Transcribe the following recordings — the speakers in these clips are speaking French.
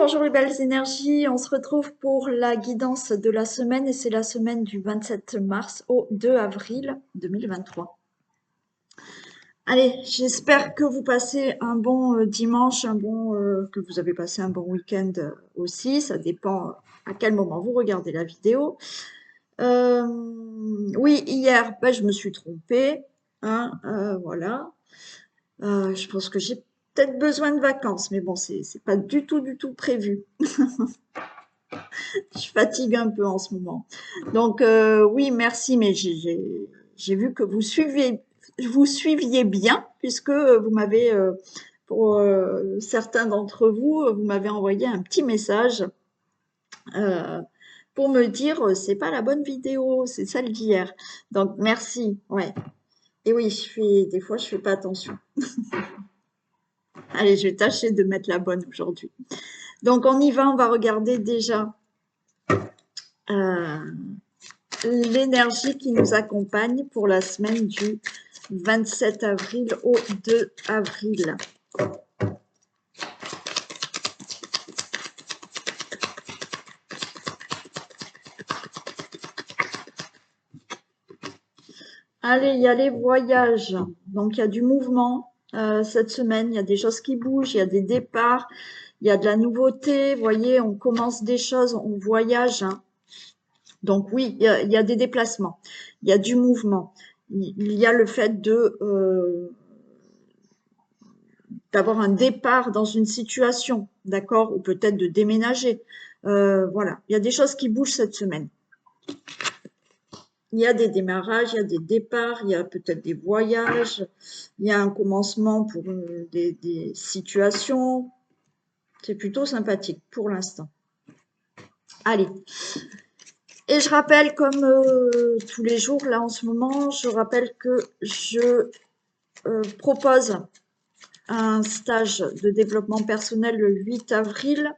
Bonjour les belles énergies, on se retrouve pour la guidance de la semaine et c'est la semaine du 27 mars au 2 avril 2023. Allez, j'espère que vous passez un bon dimanche, que vous avez passé un bon week-end aussi, ça dépend à quel moment vous regardez la vidéo. Oui, hier, je me suis trompée, hein, voilà. Je pense que j'ai peut-être besoin de vacances, mais bon, c'est pas du tout prévu. Je fatigue un peu en ce moment. Donc oui, merci, mais j'ai vu que vous suiviez bien, puisque vous m'avez, pour certains d'entre vous, vous m'avez envoyé un petit message euh, pour me dire c'est pas la bonne vidéo, c'est celle d'hier. Donc merci, ouais. Et oui, des fois je fais pas attention. Allez, je vais tâcher de mettre la bonne aujourd'hui. Donc on y va, on va regarder déjà l'énergie qui nous accompagne pour la semaine du 27 avril au 2 avril. Allez, il y a les voyages. Donc, il y a du mouvement cette semaine. Il y a des choses qui bougent, il y a des départs, il y a de la nouveauté. Vous voyez, on commence des choses, on voyage, hein. Donc oui, il y a des déplacements, il y a du mouvement. Il y a le fait d'avoir un départ dans une situation, d'accord, ou peut-être de déménager. Voilà, il y a des choses qui bougent cette semaine. Il y a des démarrages, il y a des départs, il y a peut-être des voyages, il y a un commencement pour des situations. C'est plutôt sympathique pour l'instant. Allez. Et je rappelle, comme tous les jours, là en ce moment, je rappelle que je propose un stage de développement personnel le 8 avril.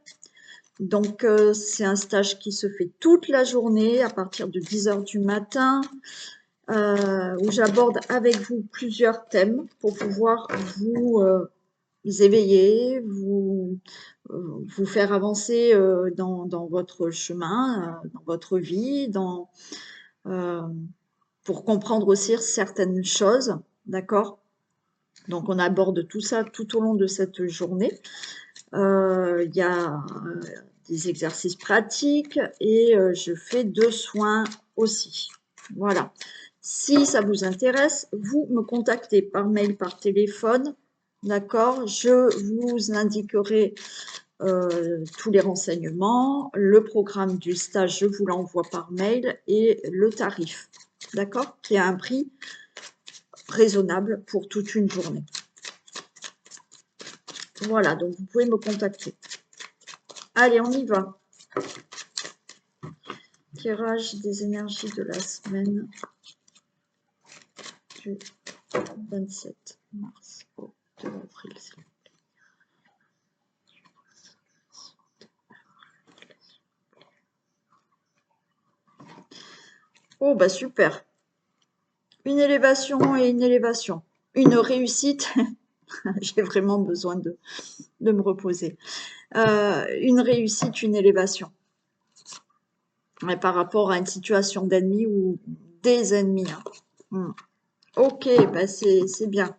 Donc, c'est un stage qui se fait toute la journée à partir de 10 h du matin, où j'aborde avec vous plusieurs thèmes pour pouvoir vous éveiller, vous faire avancer dans votre chemin, dans votre vie, pour comprendre aussi certaines choses, d'accord? Donc, on aborde tout ça tout au long de cette journée. Il y a des exercices pratiques et je fais 2 soins aussi. Voilà. Si ça vous intéresse, vous me contactez par mail, par téléphone, d'accord? Je vous indiquerai tous les renseignements, le programme du stage, je vous l'envoie par mail et le tarif, d'accord? Qui a un prix raisonnable pour toute une journée. Voilà, donc vous pouvez me contacter. Allez, on y va. Tirage des énergies de la semaine du 27 mars au 2 avril. Oh, bah super. Une élévation et une élévation. Une réussite. J'ai vraiment besoin de me reposer. Une réussite, une élévation. Mais par rapport à une situation d'ennemi ou des ennemis. Hein. Ok, bah c'est bien.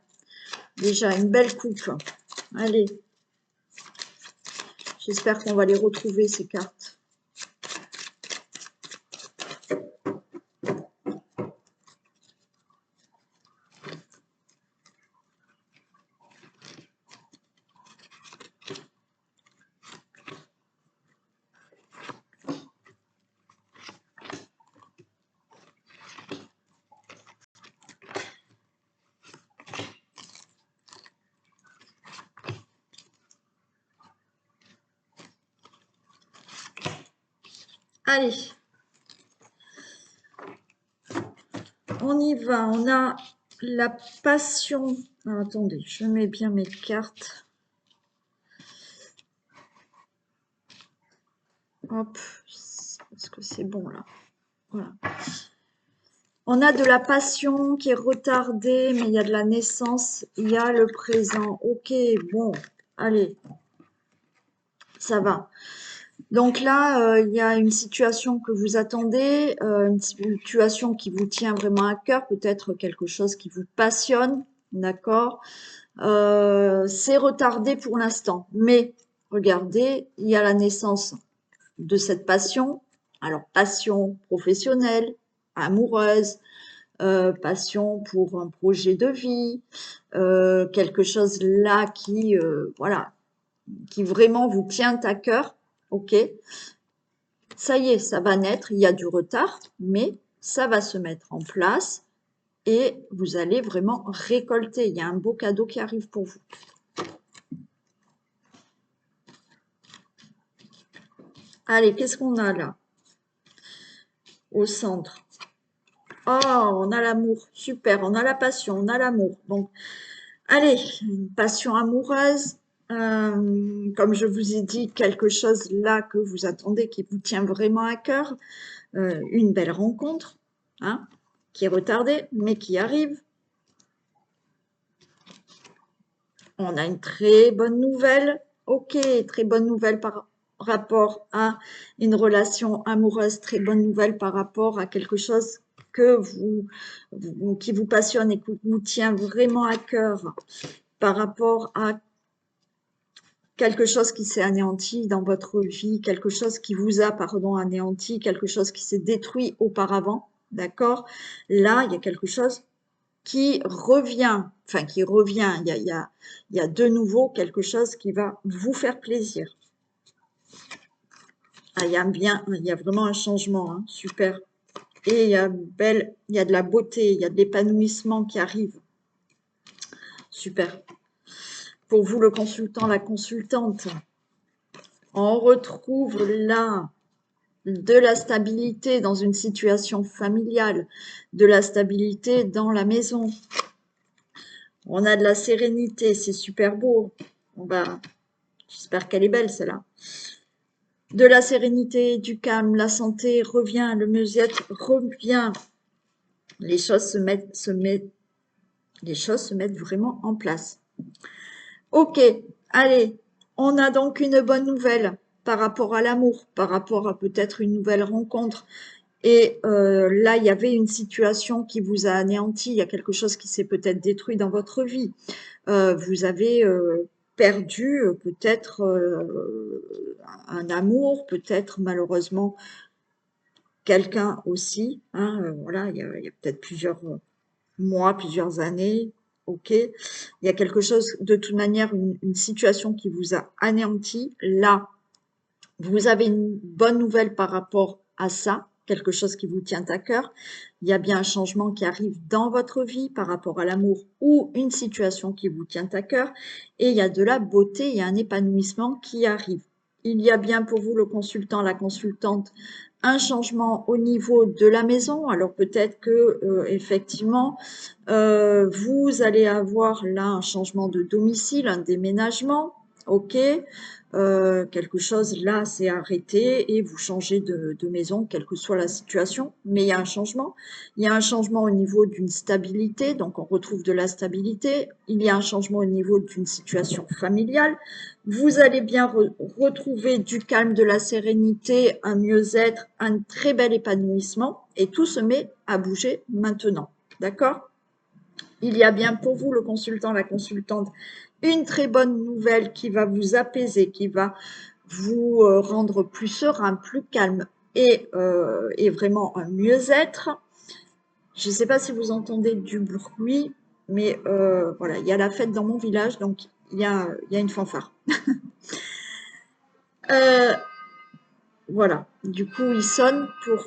Déjà, une belle coupe. Allez. J'espère qu'on va les retrouver, ces cartes. Allez. On y va. On a la passion. Alors, attendez, je mets bien mes cartes. Hop. Est-ce que c'est bon là? Voilà. On a de la passion qui est retardée, mais il y a de la naissance, il y a le présent. Ok, bon, allez. ça va. Donc là, il y a une situation que vous attendez, une situation qui vous tient vraiment à cœur, peut-être quelque chose qui vous passionne, d'accord? C'est retardé pour l'instant, mais regardez, il y a la naissance de cette passion. Alors, passion professionnelle, amoureuse, passion pour un projet de vie, quelque chose là qui, voilà, qui vraiment vous tient à cœur, ok? Ça y est, ça va naître, il y a du retard, mais ça va se mettre en place et vous allez vraiment récolter. Il y a un beau cadeau qui arrive pour vous. Allez, qu'est-ce qu'on a là? Au centre. Oh, on a l'amour. Super, on a la passion, on a l'amour. Donc, allez, une passion amoureuse. Comme je vous ai dit, quelque chose là que vous attendez, qui vous tient vraiment à cœur. Une belle rencontre, hein, qui est retardée, mais qui arrive. On a une très bonne nouvelle. Ok, très bonne nouvelle par rapport à une relation amoureuse, très bonne nouvelle par rapport à quelque chose que qui vous passionne et qui vous tient vraiment à cœur, par rapport à quelque chose qui s'est anéanti dans votre vie, quelque chose qui vous a, pardon, anéanti, quelque chose qui s'est détruit auparavant, d'accord? Là, il y a quelque chose qui revient, enfin qui revient, il y a de nouveau quelque chose qui va vous faire plaisir. Ah, il y a vraiment un changement, hein, super. Et il y a de la beauté, il y a de l'épanouissement qui arrive. Super. Pour vous, le consultant, la consultante, on retrouve là de la stabilité dans une situation familiale, de la stabilité dans la maison. On a de la sérénité, c'est super beau. J'espère qu'elle est belle, celle-là. De la sérénité, du calme, la santé revient, le mieux-être revient. Les choses les choses se mettent vraiment en place. Ok, allez, on a donc une bonne nouvelle par rapport à l'amour, par rapport à peut-être une nouvelle rencontre. Et là, il y avait une situation qui vous a anéanti, il y a quelque chose qui s'est peut-être détruit dans votre vie. Vous avez perdu peut-être un amour, peut-être malheureusement quelqu'un aussi. Hein, voilà, il y a peut-être plusieurs mois, plusieurs années. Ok, il y a quelque chose, de toute manière, une situation qui vous a anéanti. Là, vous avez une bonne nouvelle par rapport à ça, quelque chose qui vous tient à cœur. Il y a bien un changement qui arrive dans votre vie par rapport à l'amour ou une situation qui vous tient à cœur. Et il y a de la beauté, il y a un épanouissement qui arrive. Il y a bien pour vous, le consultant, la consultante, un changement au niveau de la maison. Alors peut-être que effectivement, vous allez avoir là un changement de domicile, un déménagement, ok, quelque chose là s'est arrêté et vous changez de maison, quelle que soit la situation, mais il y a un changement. Il y a un changement au niveau d'une stabilité, donc on retrouve de la stabilité. Il y a un changement au niveau d'une situation familiale. Vous allez bien retrouver du calme, de la sérénité, un mieux-être, un très bel épanouissement et tout se met à bouger maintenant. D'accord? Il y a bien pour vous, le consultant, la consultante, une très bonne nouvelle qui va vous apaiser, qui va vous rendre plus serein, plus calme et vraiment un mieux-être. Je ne sais pas si vous entendez du bruit, mais voilà, il y a la fête dans mon village, donc il y a une fanfare. Voilà, du coup, il sonne pour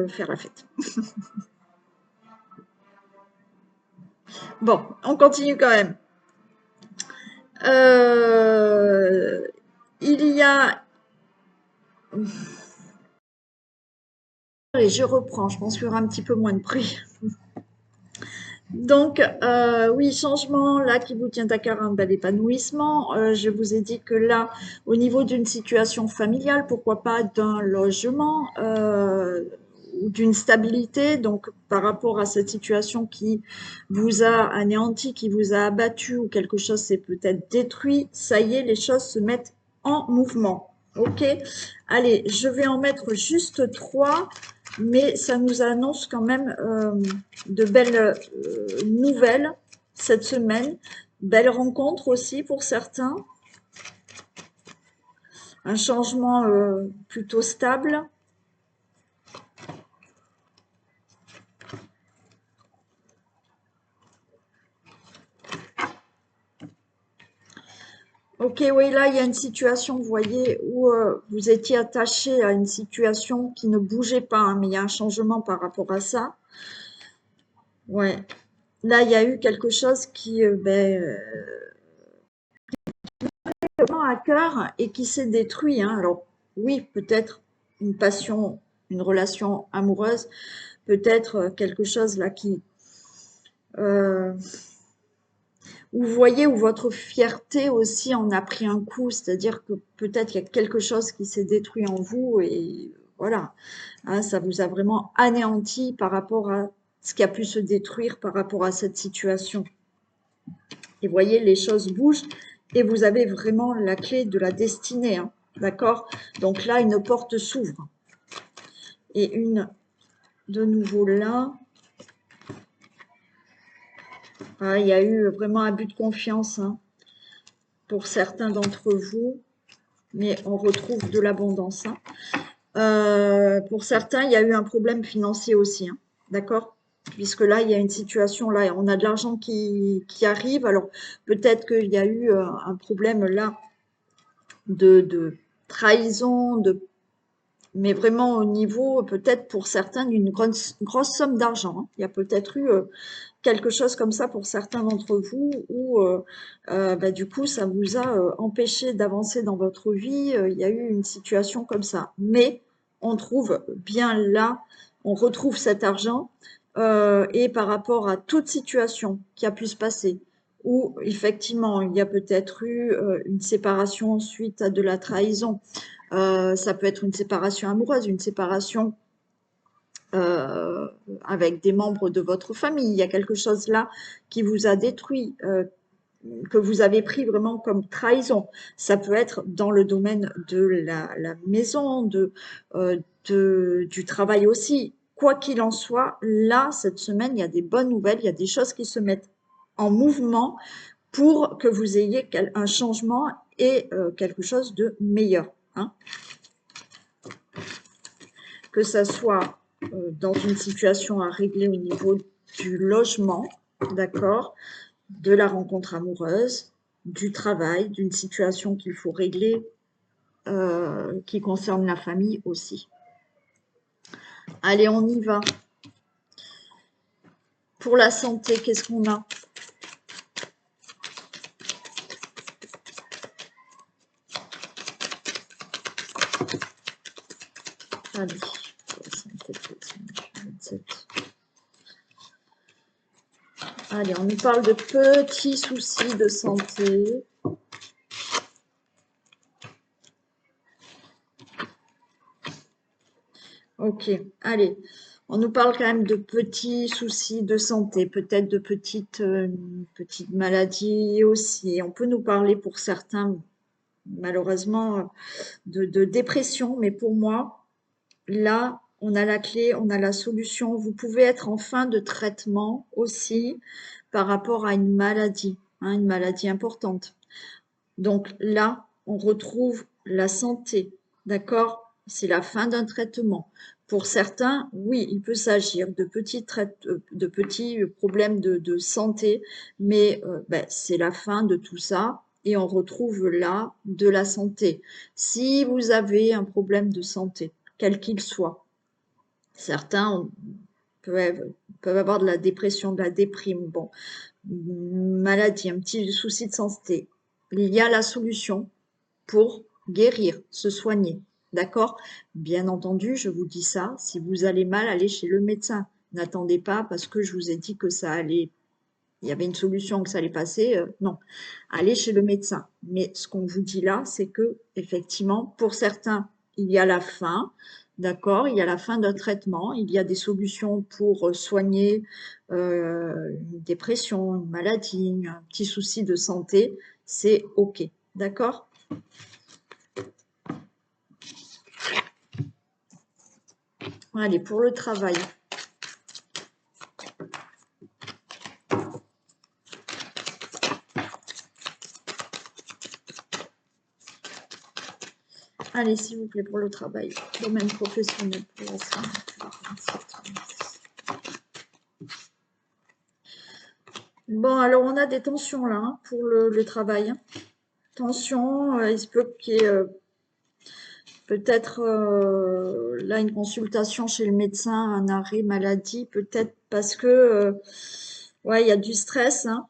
faire la fête. Bon, on continue quand même. Il y a... Et je reprends, je pense qu'il y aura un petit peu moins de bruit. Donc, oui, changement, là, qui vous tient à cœur, un bel épanouissement. Je vous ai dit que là, au niveau d'une situation familiale, pourquoi pas d'un logement ou d'une stabilité, donc par rapport à cette situation qui vous a anéanti, qui vous a abattu ou quelque chose s'est peut-être détruit, ça y est, les choses se mettent en mouvement. Ok, allez, je vais en mettre juste 3, mais ça nous annonce quand même de belles nouvelles cette semaine. Belle rencontre aussi pour certains. Un changement plutôt stable. Ok, oui, là, il y a une situation, vous voyez, où vous étiez attaché à une situation qui ne bougeait pas, hein, mais il y a un changement par rapport à ça. Ouais. Là, il y a eu quelque chose qui vraiment à cœur et qui s'est détruit, hein. Alors, oui, peut-être une passion, une relation amoureuse, peut-être quelque chose là qui, euh, où vous voyez où votre fierté aussi en a pris un coup, c'est-à-dire que peut-être il y a quelque chose qui s'est détruit en vous et voilà, hein, ça vous a vraiment anéanti par rapport à ce qui a pu se détruire par rapport à cette situation. Et vous voyez, les choses bougent et vous avez vraiment la clé de la destinée, hein, d'accord? Donc là, une porte s'ouvre. Et une de nouveau là. Ah, il y a eu vraiment un but de confiance, hein, pour certains d'entre vous, mais on retrouve de l'abondance, hein. Pour certains, il y a eu un problème financier aussi, hein, d'accord? Puisque là, il y a une situation, là, on a de l'argent qui arrive. Alors, peut-être qu'il y a eu un problème là de trahison, mais vraiment au niveau, peut-être pour certains, d'une grosse somme d'argent, hein. Il y a peut-être eu quelque chose comme ça pour certains d'entre vous, où du coup, ça vous a empêché d'avancer dans votre vie. Il y a eu une situation comme ça. Mais on trouve bien là, on retrouve cet argent, et par rapport à toute situation qui a pu se passer, où effectivement, il y a peut-être eu une séparation suite à de la trahison. Ça peut être une séparation amoureuse, une séparation avec des membres de votre famille. Il y a quelque chose là qui vous a détruit, que vous avez pris vraiment comme trahison. Ça peut être dans le domaine de la maison, du travail aussi. Quoi qu'il en soit, là, cette semaine, il y a des bonnes nouvelles, il y a des choses qui se mettent en mouvement pour que vous ayez un changement et quelque chose de meilleur, hein. Que ça soit dans une situation à régler au niveau du logement, d'accord, de la rencontre amoureuse, du travail, d'une situation qu'il faut régler qui concerne la famille aussi. Allez, on y va. Pour la santé, qu'est-ce qu'on a? Allez, pour la santé, 27. Allez, on nous parle de petits soucis de santé. Ok, allez. On nous parle quand même de petits soucis de santé, peut-être de petites maladies aussi. On peut nous parler pour certains, malheureusement, de dépression, mais pour moi, là, on a la clé, on a la solution. Vous pouvez être en fin de traitement aussi par rapport à une maladie, hein, une maladie importante. Donc là, on retrouve la santé, d'accord? C'est la fin d'un traitement. Pour certains, oui, il peut s'agir de petits problèmes de santé, mais c'est la fin de tout ça et on retrouve là de la santé. Si vous avez un problème de santé, quel qu'il soit, certains peuvent avoir de la dépression, de la déprime, bon, maladie, un petit souci de santé. Il y a la solution pour guérir, se soigner. D'accord? Bien entendu, je vous dis ça, si vous allez mal, allez chez le médecin. N'attendez pas parce que je vous ai dit que ça allait, il y avait une solution, que ça allait passer. Non, allez chez le médecin. Mais ce qu'on vous dit là, c'est que effectivement, pour certains, il y a la fin. D'accord, il y a la fin d'un traitement, il y a des solutions pour soigner une dépression, une maladie, un petit souci de santé, c'est OK. D'accord? Allez, pour le travail. Allez, s'il vous plaît, pour le travail. Domaine professionnel pour la semaine. Bon, alors on a des tensions là hein, pour le travail. Tension, il se peut qu'il y ait peut-être là une consultation chez le médecin, un arrêt maladie, peut-être parce que ouais, il y a du stress. Hein.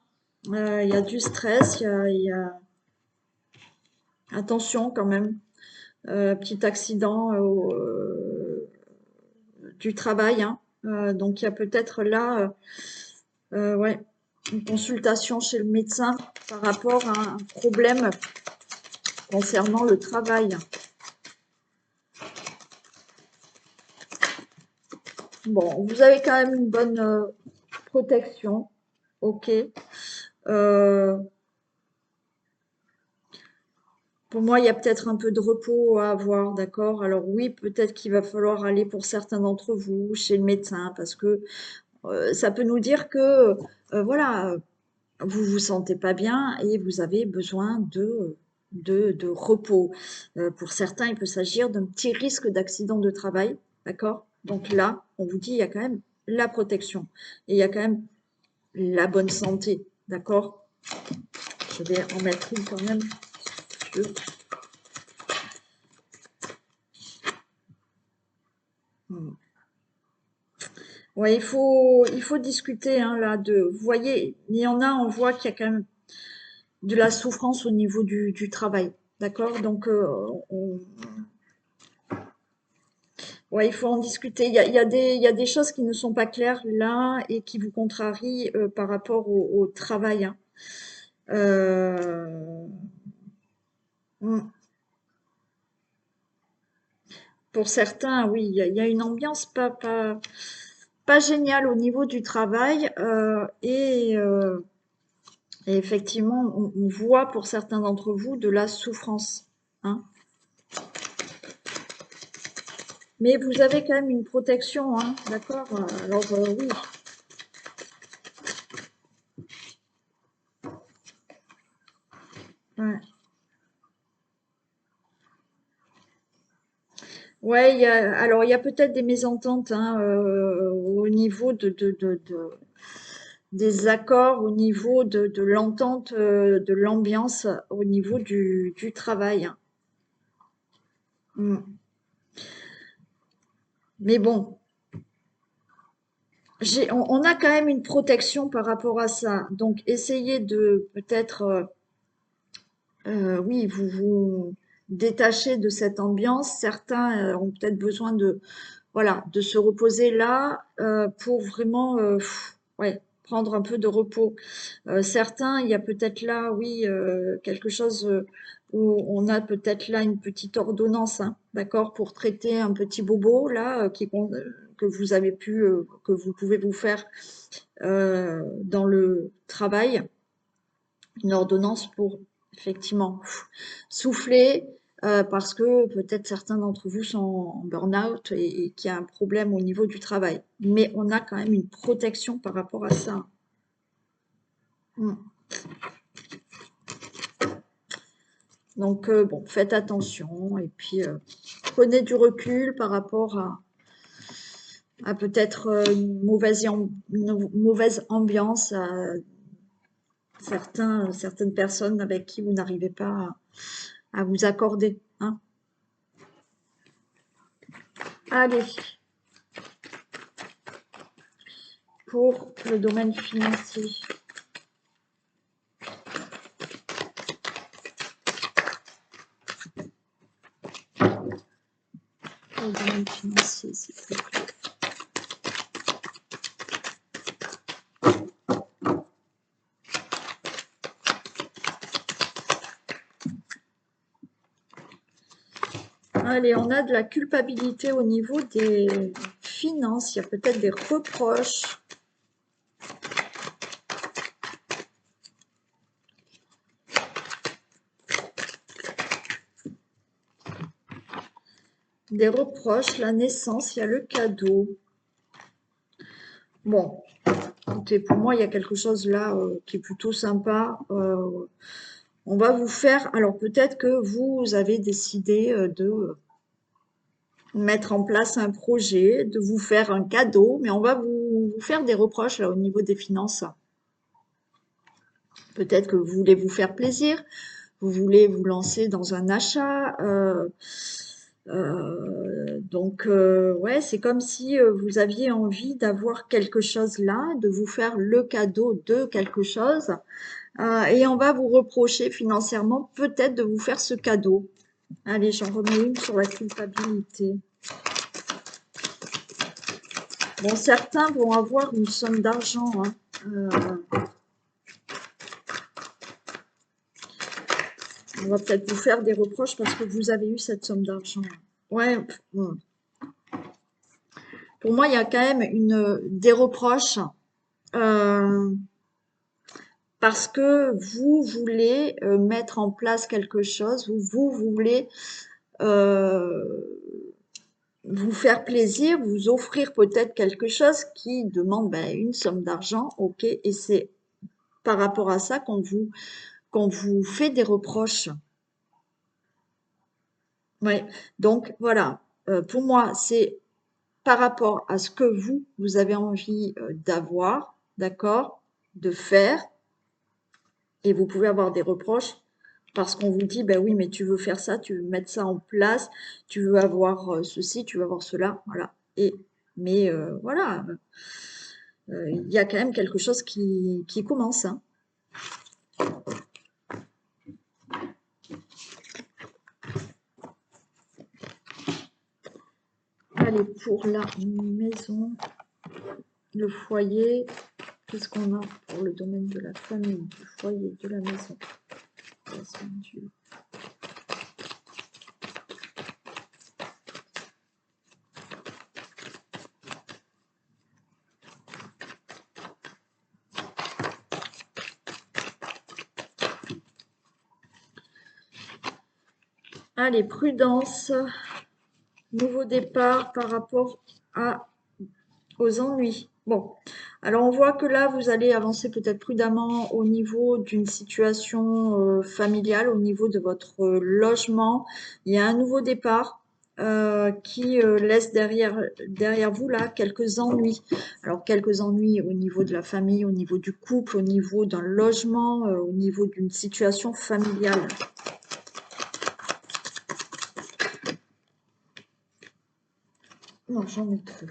Il y a du stress, il y a... Attention quand même. Petit accident du travail. Hein. Donc il y a peut-être là ouais, une consultation chez le médecin par rapport à un problème concernant le travail. Bon, vous avez quand même une bonne protection. Ok. Pour moi, il y a peut-être un peu de repos à avoir, d'accord? Alors oui, peut-être qu'il va falloir aller pour certains d'entre vous chez le médecin parce que ça peut nous dire que voilà, vous vous sentez pas bien et vous avez besoin de repos. Pour certains, il peut s'agir d'un petit risque d'accident de travail, d'accord? Donc là, on vous dit, il y a quand même la protection et il y a quand même la bonne santé, d'accord? Je vais en mettre une quand même. Ouais, il faut discuter hein, là de. Vous voyez, il y en a, on voit qu'il y a quand même de la souffrance au niveau du travail, d'accord? Donc, ouais, il faut en discuter. Il y a des choses qui ne sont pas claires là et qui vous contrarient par rapport au travail. Hein. Euh, hmm. Pour certains, oui, il y a une ambiance pas géniale au niveau du travail et effectivement, on voit pour certains d'entre vous de la souffrance. Hein. Mais vous avez quand même une protection, hein, d'accord? Alors oui. Ouais. Ouais, alors il y a peut-être des mésententes hein, au niveau des accords, au niveau de l'entente, de l'ambiance, au niveau du travail. Hein. Mm. Mais bon, on a quand même une protection par rapport à ça. Donc essayez de peut-être, oui, vous détacher de cette ambiance. Certains ont peut-être besoin de voilà, de se reposer là pour vraiment ouais, prendre un peu de repos. Certains, il y a peut-être là, oui, quelque chose où on a peut-être là une petite ordonnance, hein, d'accord, pour traiter un petit bobo là que vous avez pu, que vous pouvez vous faire dans le travail une ordonnance pour effectivement souffler parce que peut-être certains d'entre vous sont en burn-out et qu'il y a un problème au niveau du travail. Mais on a quand même une protection par rapport à ça. Mm. Donc bon, faites attention et puis prenez du recul par rapport à peut-être une mauvaise ambiance à certaines personnes avec qui vous n'arrivez pas à vous accorder. Hein. Allez, pour le domaine financier. Pour le domaine financier, s'il vous plaît. Allez, on a de la culpabilité au niveau des finances. Il y a peut-être des reproches. Des reproches, la naissance, il y a le cadeau. Bon, écoutez, pour moi, il y a quelque chose là qui est plutôt sympa. On va vous faire, alors peut-être que vous avez décidé de mettre en place un projet, de vous faire un cadeau, mais on va vous faire des reproches là au niveau des finances. Peut-être que vous voulez vous faire plaisir, vous voulez vous lancer dans un achat. Donc, ouais, c'est comme si vous aviez envie d'avoir quelque chose là, de vous faire le cadeau de quelque chose. Et on va vous reprocher financièrement peut-être de vous faire ce cadeau. Allez, j'en remets une sur la culpabilité. Bon, certains vont avoir une somme d'argent. Hein. On va peut-être vous faire des reproches parce que vous avez eu cette somme d'argent. Ouais, pour moi, il y a quand même des reproches parce que vous voulez mettre en place quelque chose, vous voulez vous faire plaisir, vous offrir peut-être quelque chose qui demande une somme d'argent, ok, et c'est par rapport à ça qu'on vous fait des reproches. Ouais. Donc voilà, pour moi, c'est par rapport à ce que vous avez envie d'avoir, d'accord, de faire, et vous pouvez avoir des reproches parce qu'on vous dit, ben oui, mais tu veux faire ça, tu veux mettre ça en place, tu veux avoir ceci, tu veux avoir cela, voilà. Mais voilà, il y a quand même quelque chose qui commence. Hein. Allez, pour la maison, le foyer, qu'est-ce qu'on a pour le domaine de la famille, du foyer, de la maison? Dieu. Allez, prudence, nouveau départ par rapport aux ennuis. Bon, alors on voit que là, vous allez avancer peut-être prudemment au niveau d'une situation familiale, au niveau de votre logement. Il y a un nouveau départ qui laisse derrière vous là quelques ennuis. Alors quelques ennuis au niveau de la famille, au niveau du couple, au niveau d'un logement, au niveau d'une situation familiale. Non, j'en ai trop.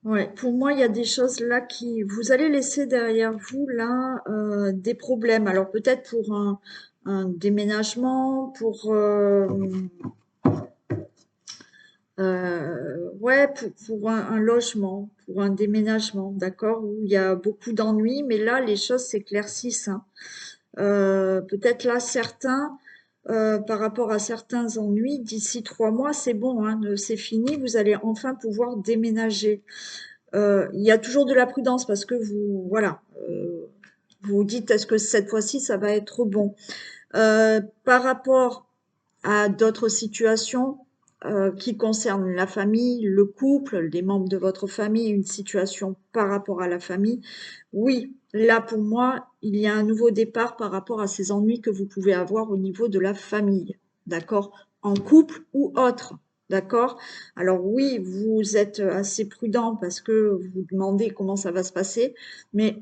Ouais, pour moi, il y a des choses là qui vous allez laisser derrière vous là des problèmes. Alors peut-être pour un déménagement, pour ouais, pour un logement, pour un déménagement, d'accord, où il y a beaucoup d'ennuis, mais là les choses s'éclaircissent. Hein. Peut-être là certains, par rapport à certains ennuis, d'ici 3 mois, c'est bon, hein, c'est fini, vous allez enfin pouvoir déménager. Il y a toujours de la prudence parce que voilà, vous vous dites est-ce que cette fois-ci ça va être bon. Par rapport à d'autres situations qui concernent la famille, le couple, les membres de votre famille, une situation par rapport à la famille, oui, là pour moi, il y a un nouveau départ par rapport à ces ennuis que vous pouvez avoir au niveau de la famille, d'accord? En couple ou autre. D'accord? Alors oui, vous êtes assez prudent parce que vous demandez comment ça va se passer, mais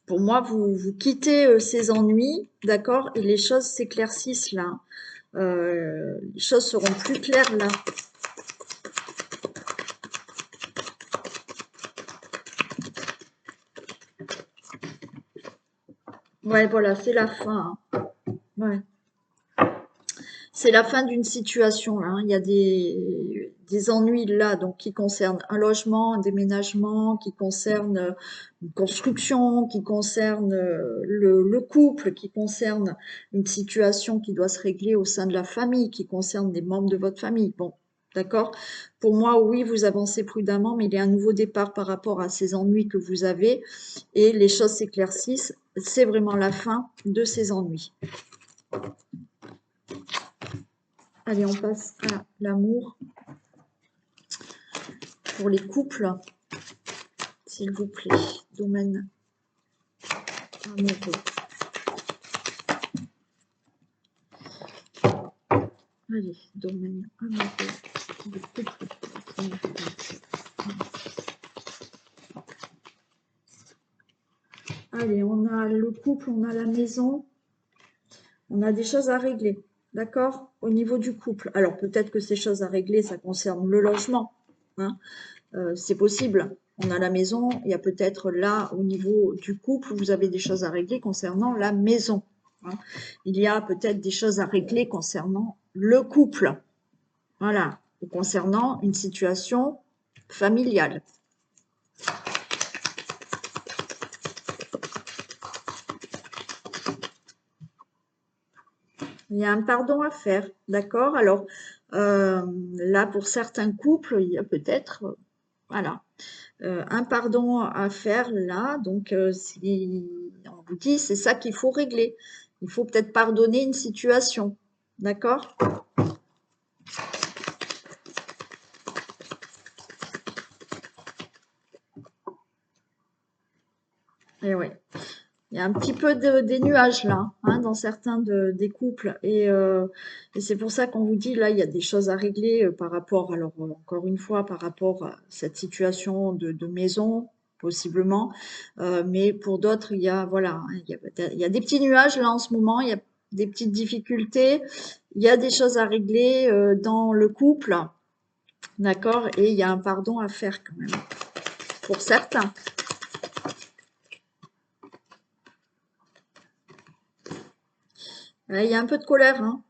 pour moi, vous quittez ces ennuis, d'accord? Et les choses s'éclaircissent là. Les choses seront plus claires là. Ouais, voilà, c'est la fin. Hein. Ouais. C'est la fin d'une situation là, hein. Il y a des ennuis là, donc qui concernent un logement, un déménagement, qui concernent une construction, qui concernent le couple, qui concernent une situation qui doit se régler au sein de la famille, qui concerne des membres de votre famille. Bon, d'accord? Pour moi, oui, vous avancez prudemment, mais il y a un nouveau départ par rapport à ces ennuis que vous avez et les choses s'éclaircissent. C'est vraiment la fin de ces ennuis. Allez, on passe à l'amour. Pour les couples, s'il vous plaît, domaine amoureux. Allez, domaine amoureux. Les couples. Allez, on a le couple, on a la maison, on a des choses à régler, d'accord? Au niveau du couple. Alors peut-être que ces choses à régler, ça concerne le logement, hein, c'est possible. On a la maison, il y a peut-être là, au niveau du couple, vous avez des choses à régler concernant la maison, hein. Il y a peut-être des choses à régler concernant le couple, voilà, ou concernant une situation familiale. Il y a un pardon à faire, d'accord? Alors, là, pour certains couples, il y a peut-être, voilà, un pardon à faire là. Donc, si on vous dit, c'est ça qu'il faut régler. Il faut peut-être pardonner une situation, d'accord? Et oui. Il y a un petit peu des nuages là, hein, dans certains des couples. Et c'est pour ça qu'on vous dit, là, il y a des choses à régler par rapport, alors encore une fois, par rapport à cette situation de maison, possiblement. Mais pour d'autres, il y a, voilà, hein, il y a des petits nuages là en ce moment, il y a des petites difficultés, il y a des choses à régler dans le couple, d'accord? Et il y a un pardon à faire quand même, pour certains. Il y a un peu de colère, hein.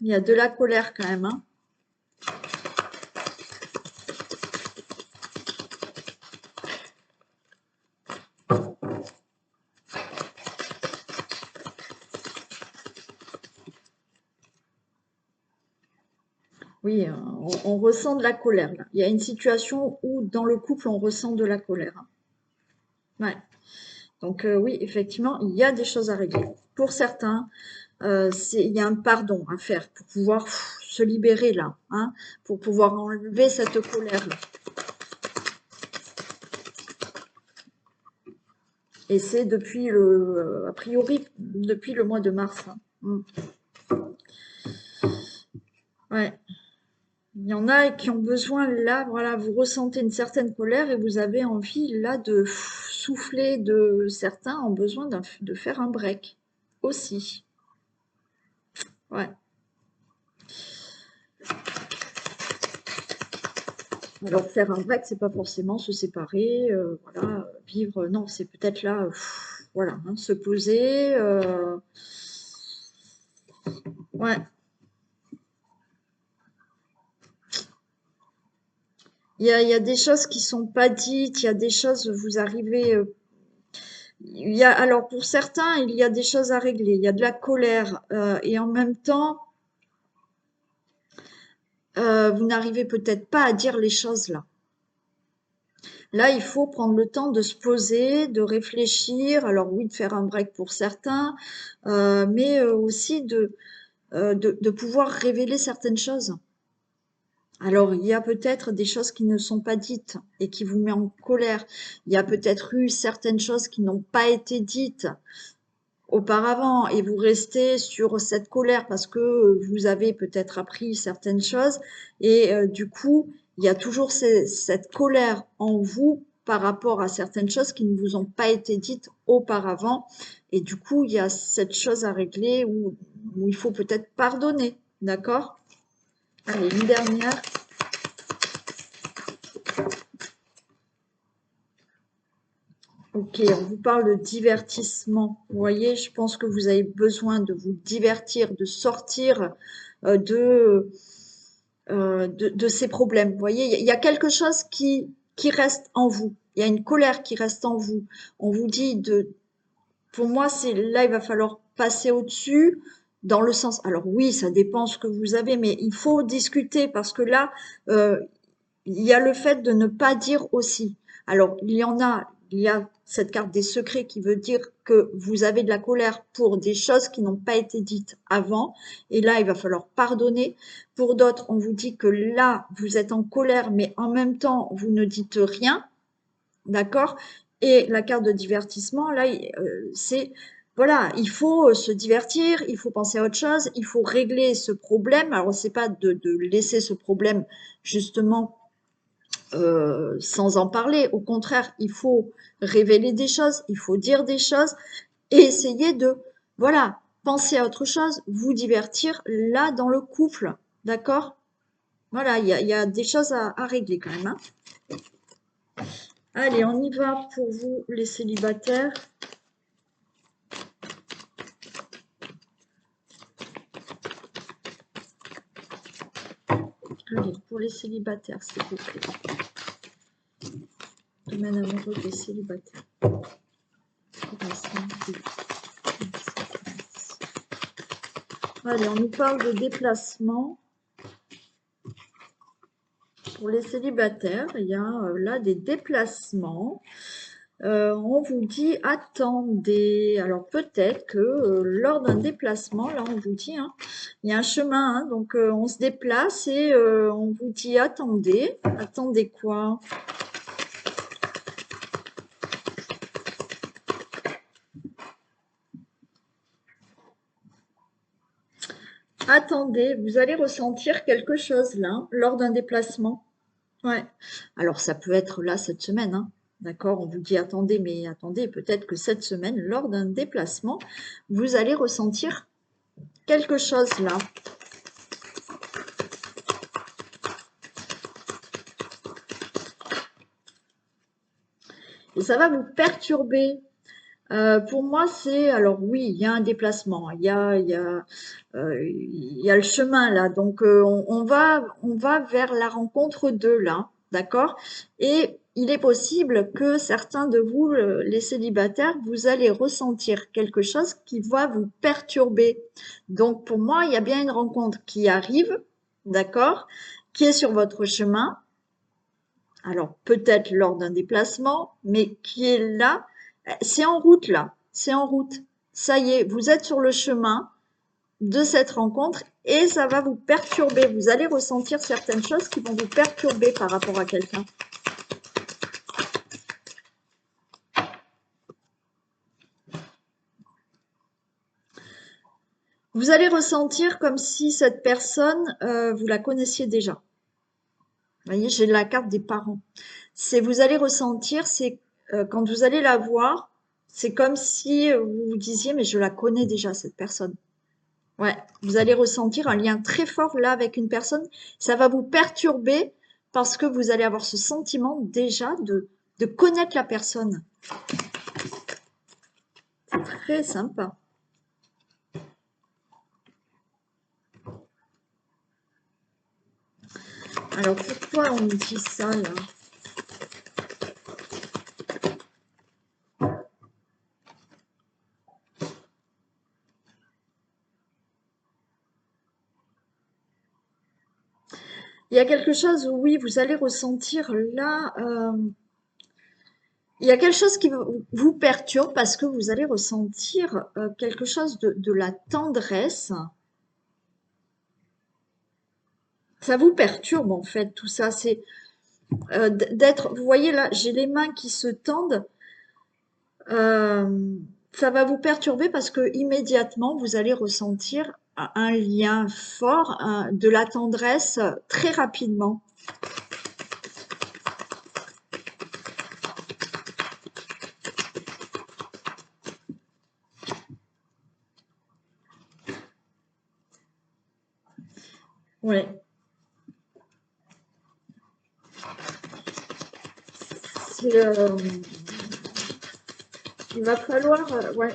Il y a de la colère quand même, hein. Oui, on ressent de la colère là. Il y a une situation où dans le couple on ressent de la colère, hein. Ouais. Donc oui, effectivement, il y a des choses à régler. Pour certains, il y a un pardon à faire pour pouvoir se libérer là, hein, pour pouvoir enlever cette colère là. Et c'est depuis a priori, depuis le mois de mars, hein. Ouais. Il y en a qui ont besoin, là, voilà, vous ressentez une certaine colère et vous avez envie, là, de souffler. Certains ont besoin de faire un break aussi. Ouais. Alors, faire un break, c'est pas forcément se séparer, voilà, vivre. Non, c'est peut-être là, voilà, hein, se poser. Ouais. Il y a des choses qui sont pas dites, il y a des choses, vous arrivez. Alors pour certains, il y a des choses à régler, il y a de la colère et en même temps, vous n'arrivez peut-être pas à dire les choses là. Là, il faut prendre le temps de se poser, de réfléchir. Alors oui, de faire un break pour certains, mais aussi de pouvoir révéler certaines choses. Alors, il y a peut-être des choses qui ne sont pas dites et qui vous mettent en colère. Il y a peut-être eu certaines choses qui n'ont pas été dites auparavant et vous restez sur cette colère parce que vous avez peut-être appris certaines choses et du coup, il y a toujours cette colère en vous par rapport à certaines choses qui ne vous ont pas été dites auparavant et du coup, il y a cette chose à régler où il faut peut-être pardonner, d'accord? Allez, une dernière. Ok, on vous parle de divertissement. Vous voyez, je pense que vous avez besoin de vous divertir, de sortir euh, de, de ces problèmes. Vous voyez, il y a quelque chose qui reste en vous. Il y a une colère qui reste en vous. On vous dit de, pour moi, c'est là, il va falloir passer au-dessus dans le sens. Alors oui, ça dépend ce que vous avez, mais il faut discuter parce que là, euh, il y a le fait de ne pas dire aussi. Alors, il y a cette carte des secrets qui veut dire que vous avez de la colère pour des choses qui n'ont pas été dites avant. Et là, il va falloir pardonner. Pour d'autres, on vous dit que là, vous êtes en colère, mais en même temps, vous ne dites rien. D'accord? Et la carte de divertissement, là, c'est, voilà, il faut se divertir, il faut penser à autre chose, il faut régler ce problème. Alors, c'est pas de laisser ce problème justement sans en parler. Au contraire, il faut révéler des choses, il faut dire des choses et essayer de, voilà, penser à autre chose, vous divertir là dans le couple. D'accord? Voilà, il y a des choses à régler quand même, hein. Allez, on y va pour vous, les célibataires. Allez, pour les célibataires, s'il vous plaît. Domaine amoureux des célibataires. Allez, on nous parle de déplacement. Pour les célibataires, il y a là des déplacements. On vous dit attendez. Alors peut-être que lors d'un déplacement, là on vous dit, hein, il y a un chemin, hein, donc on se déplace et on vous dit attendez. Attendez quoi? Attendez, vous allez ressentir quelque chose là, lors d'un déplacement. Ouais. Alors ça peut être là cette semaine, hein. D'accord? On vous dit attendez, mais attendez, peut-être que cette semaine, lors d'un déplacement, vous allez ressentir quelque chose là. Et ça va vous perturber. Pour moi, c'est alors oui, il y a un déplacement, il y a le chemin là, donc on va vers la rencontre d'eux là, d'accord? Et il est possible que certains de vous, les célibataires, vous allez ressentir quelque chose qui va vous perturber. Donc pour moi, il y a bien une rencontre qui arrive, d'accord? Qui est sur votre chemin. Alors peut-être lors d'un déplacement, mais qui est là, c'est en route là, c'est en route. Ça y est, vous êtes sur le chemin de cette rencontre et ça va vous perturber. Vous allez ressentir certaines choses qui vont vous perturber par rapport à quelqu'un. Vous allez ressentir comme si cette personne, vous la connaissiez déjà. Vous voyez, j'ai la carte des parents. C'est vous allez ressentir, c'est quand vous allez la voir, c'est comme si vous vous disiez, mais je la connais déjà, cette personne. Ouais, vous allez ressentir un lien très fort là avec une personne. Ça va vous perturber parce que vous allez avoir ce sentiment déjà de connaître la personne. C'est très sympa. Alors pourquoi on me dit ça là? Il y a quelque chose où oui, vous allez ressentir là. Il y a quelque chose qui vous perturbe parce que vous allez ressentir quelque chose de la tendresse. Ça vous perturbe en fait tout ça. C'est d'être. Vous voyez là, j'ai les mains qui se tendent. Ça va vous perturber parce que immédiatement vous allez ressentir un lien fort, de la tendresse très rapidement. Ouais. C'est Il va falloir, ouais.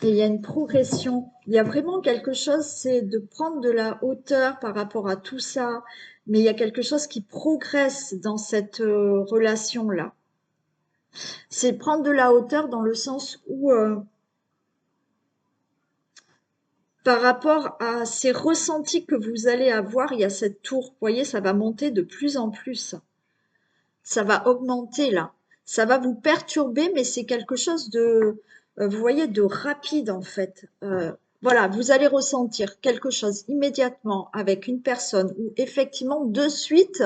Et il y a une progression. Il y a vraiment quelque chose, c'est de prendre de la hauteur par rapport à tout ça. Mais il y a quelque chose qui progresse dans cette relation-là. C'est prendre de la hauteur dans le sens où, par rapport à ces ressentis que vous allez avoir, il y a cette tour. Vous voyez, ça va monter de plus en plus. Ça va augmenter là. Ça va vous perturber, mais c'est quelque chose de, vous voyez, de rapide en fait. Voilà, vous allez ressentir quelque chose immédiatement avec une personne où effectivement de suite,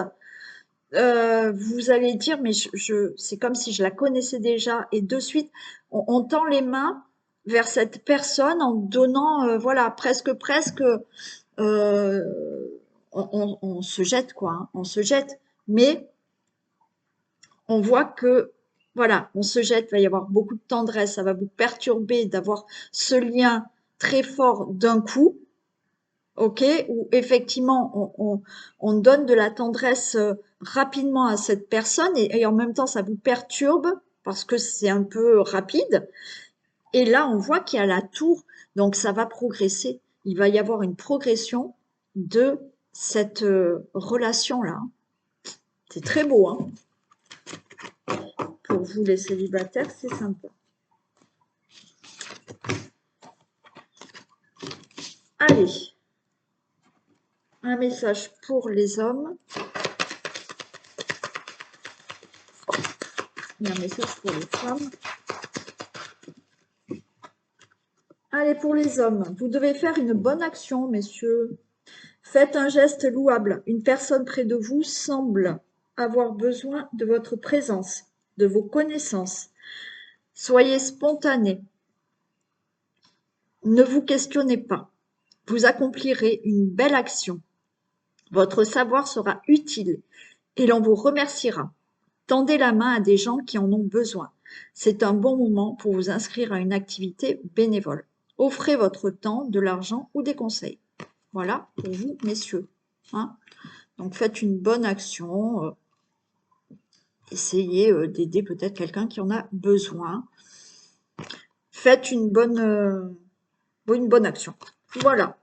vous allez dire, mais c'est comme si je la connaissais déjà, et de suite, on tend les mains vers cette personne en donnant, voilà, presque, euh, on se jette quoi, hein, on se jette, mais on voit que, voilà, on se jette, il va y avoir beaucoup de tendresse, ça va vous perturber d'avoir ce lien très fort d'un coup, ok, où effectivement on donne de la tendresse rapidement à cette personne et en même temps ça vous perturbe parce que c'est un peu rapide. Et là, on voit qu'il y a la tour, donc ça va progresser. Il va y avoir une progression de cette relation-là. C'est très beau, hein. Pour vous les célibataires, c'est sympa. Allez, un message pour les hommes. Et un message pour les femmes. Allez, pour les hommes, vous devez faire une bonne action, messieurs. Faites un geste louable. Une personne près de vous semble avoir besoin de votre présence, de vos connaissances. Soyez spontané. Ne vous questionnez pas. Vous accomplirez une belle action. Votre savoir sera utile et l'on vous remerciera. Tendez la main à des gens qui en ont besoin. C'est un bon moment pour vous inscrire à une activité bénévole. Offrez votre temps, de l'argent ou des conseils. Voilà pour vous, messieurs. Hein, donc faites une bonne action. Essayez d'aider peut-être quelqu'un qui en a besoin. Faites une bonne action. Voilà.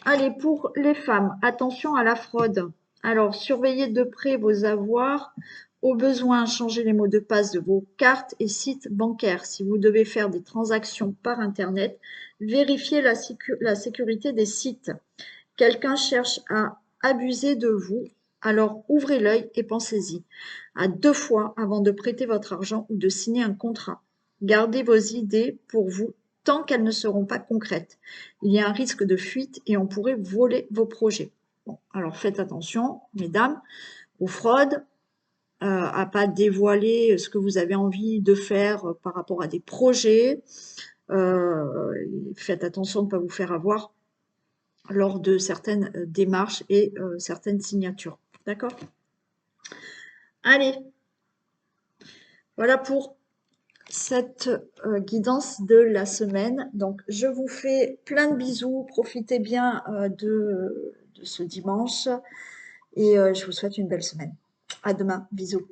Allez, pour les femmes, attention à la fraude. Alors, surveillez de près vos avoirs. Au besoin, changez les mots de passe de vos cartes et sites bancaires. Si vous devez faire des transactions par Internet, vérifiez la sécurité des sites. Quelqu'un cherche à abuser de vous, alors ouvrez l'œil et pensez-y à 2 fois avant de prêter votre argent ou de signer un contrat. Gardez vos idées pour vous tant qu'elles ne seront pas concrètes. Il y a un risque de fuite et on pourrait voler vos projets. Bon, alors faites attention, mesdames, aux fraudes, à pas dévoiler ce que vous avez envie de faire par rapport à des projets. Faites attention de ne pas vous faire avoir lors de certaines démarches et certaines signatures. D'accord? Allez, voilà pour cette guidance de la semaine. Donc, je vous fais plein de bisous. Profitez bien de ce dimanche et je vous souhaite une belle semaine. À demain. Bisous.